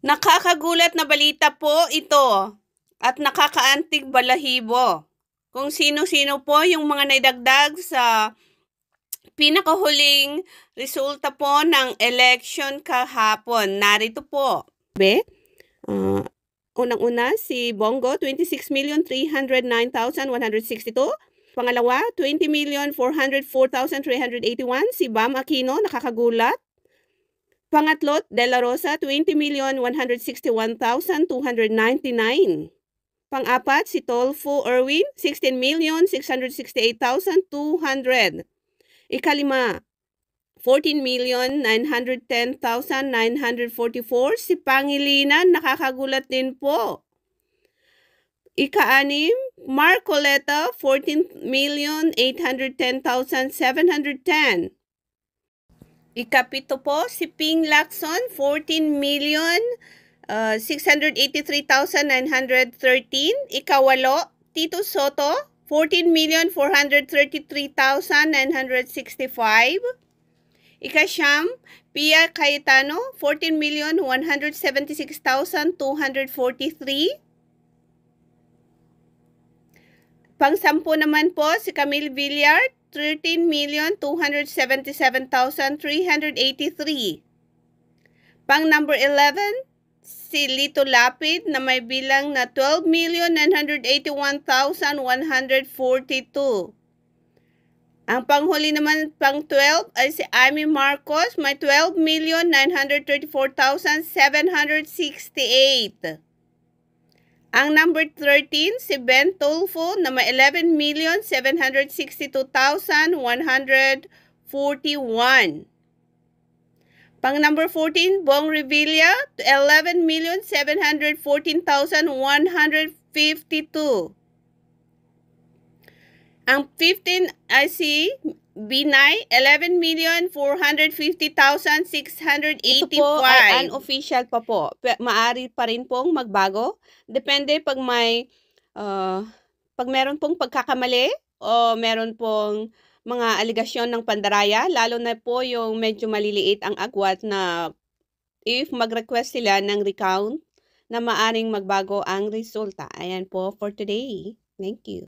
Nakakagulat na balita po ito at nakakaantig balahibo. Kung sino-sino po yung mga naidagdag sa pinakahuling resulta po ng election kahapon. Narito po. Unang-una si Bongo, 26,309,162. Pangalawa, 20,404,381. Si Bam Aquino, nakakagulat. Pangatlo, De La Rosa, 20,161,299. Pang-apat, si Tolfo Erwin, 16,668,200. Ikalima, 14,910,944. Si Pangilinan, nakakagulat din po. Ika-anim, Marcoleta, 14,810,710. Ikapito po, si Ping Lacson, 14,683,913. Ikawalo, Tito Soto, 14,433,965. Ikasyam, Pia Cayetano, 14,176,243. Pang-sampu naman po, si Camille Villar, 13,277,383. Pang-number 11, si Lito Lapid na may bilang na 12,981,142. Ang panghuli naman, pang-12, ay si Amy Marcos, may 12,934,768. Ang number 13, si Ben Tulfo na may 11,762,141. Pang number 14, Bong Revilla, 11,714,152. Ang 15 ay si Binay, 11,450,685. Ito po ay unofficial pa po. Maari pa rin pong magbago. Depende pag may pag meron pong pagkakamali o meron pong mga aligasyon ng pandaraya, lalo na po yung medyo maliliit ang agwat na if mag-request sila ng recount na maaring magbago ang resulta. Ayan po for today. Thank you.